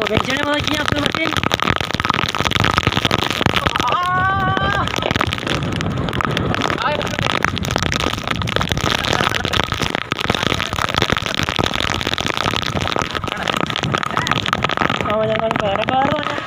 Bencana mau lagi apa Martin? Jangan baru-baru ya.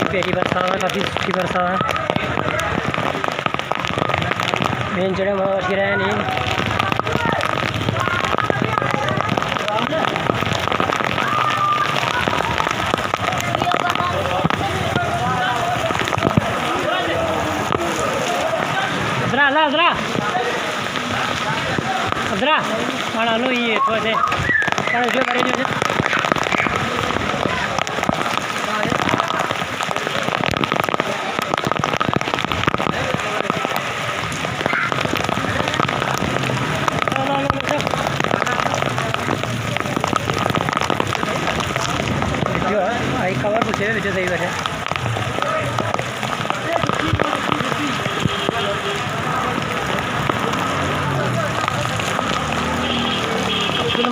पेरी बरसात काफ़ी सूखी बरसात मेन जड़े मच्छी रहे नहीं अदरा लो ये थोड़े से जो बड़े जो कवर पूछे विजय सही बैठे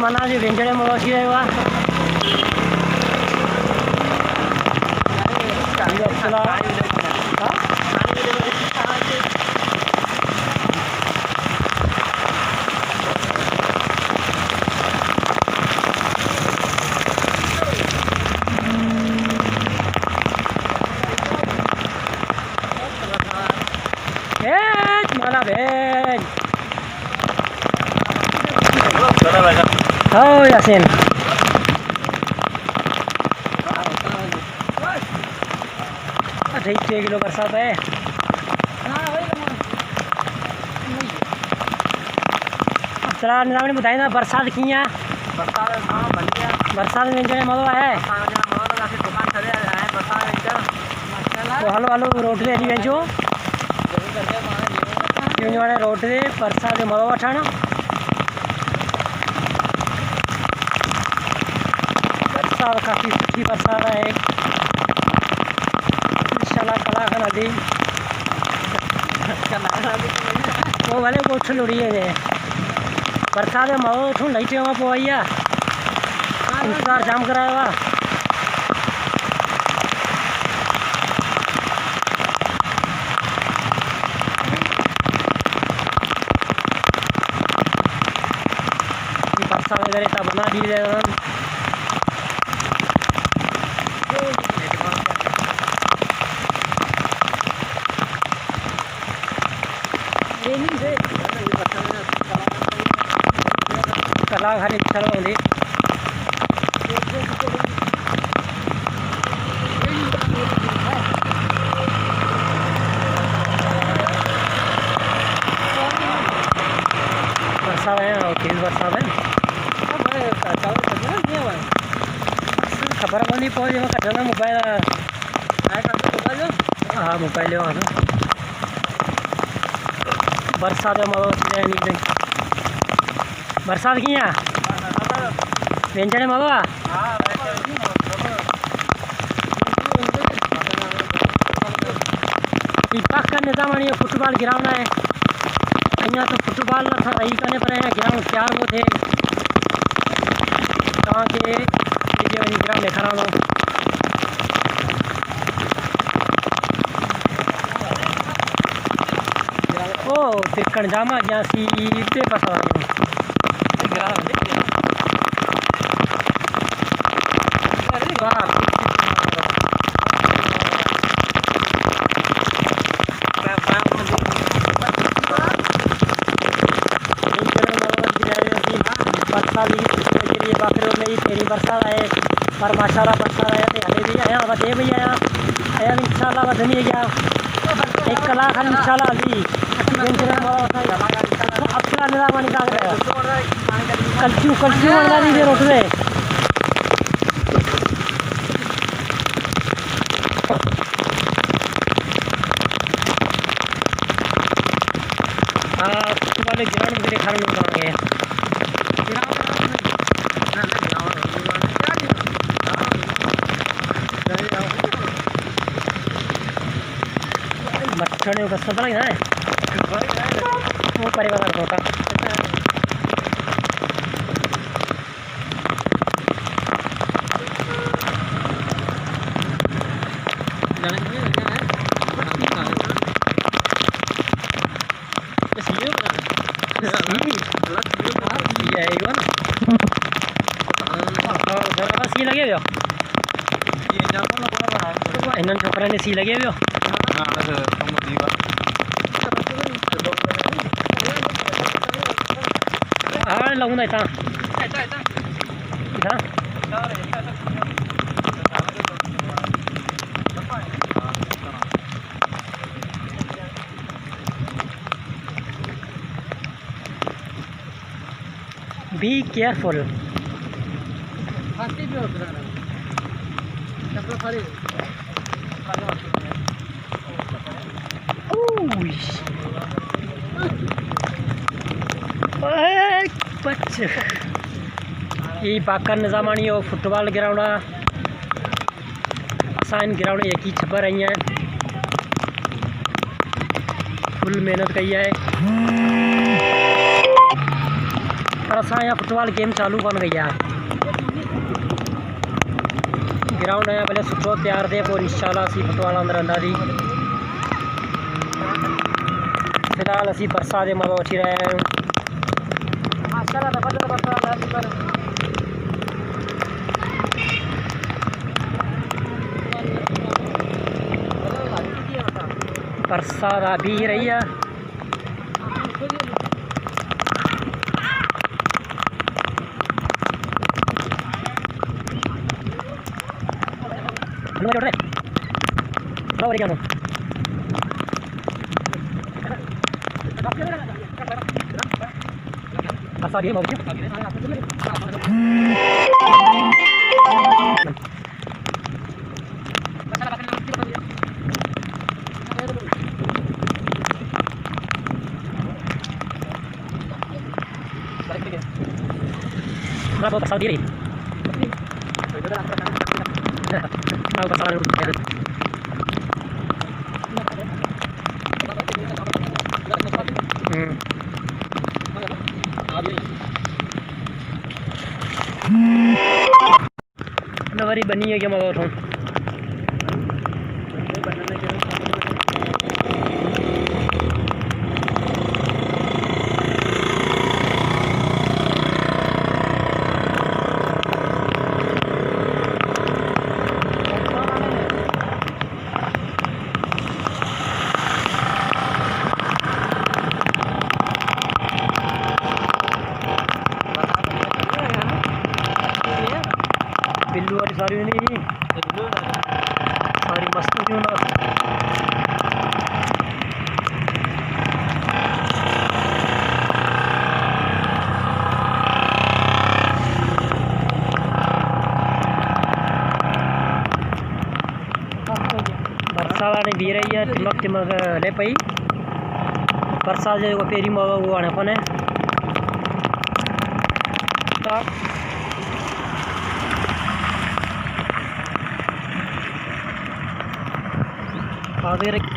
मना जी व्यंजन में बसी रहेगा Oh Yasin. अच्छा 6 किलो बरसात है। चला निजाम ने बताई ना बरसात की है। बरसात में जो मज़ा है। तो हलो हलो रोटी दे दी बेंचो। जो वाले रोटी दे बरसात में मज़ा उठाना। काफ़ी सूखी बरसात है इंशाल्लाह कला नदी वो वाले कोठ लुड़ी है बरसात में मो उठूँ लाइटे वहाँ पवाई है इंतजार जाम कराया हुआ बरसात वगैरह का बना दी जाए कला खाली चलो वाली बरसात है और तेज बरसात है खबर नहीं पहुँची मैं कटना मोबाइल हाँ मोबाइल ले बरसात नहीं बरसात की व्यंजन बाबा पाक का निज़ाम है फुटबॉल ग्राउंड है अँ तो फुटबॉल था रही करने पर ग्राउंड तैयार वो थे ग्राउंड खराब हो ओ तिरकण जामा जहाँ सीधे पसा तेरी बरसात आए पर माशाल्लाह बरसात आया तो हले भी आया दे भी आया इंशाल्लाह वधनी गया 1 कलाक इंशाल्लाह अभी बच्चा निदा पानी का कल्चू कल्चू वाला दी रोट में वाले ग्राउंड में देखा रहे मच्छर का सब लगा है वो परिवार होता सी लगे हुए इन छोकरा ने सी लगे हुए हाँ लगूंगा इतना बी केयरफुल ये बाकर निजामानी और फुटबॉल ग्राउंड असाइन ग्राउंड एक ही छपर रही हैं फुल मेहनत कही है पर असा यहाँ फुटबॉल गेम चालू बन गई है ग्राउंड है पहले सुठो तैयार थे और इंशाल्लाह असी फुटबॉल अंदर अंदा दी फिलहाल असी बरसात के मज़ा उठी रहे हैं बरसात आ भी रही है Berapa pasal diri? Tahu pasal diri. नवरी बनी है क्या मगर हूँ बिल्लू वाली सारी नहीं सारी मस्त क्यों ना बरसात ने भी रही है टिमक टिमक ले पई बरसात जो पेरी मगा वो आने पने आगे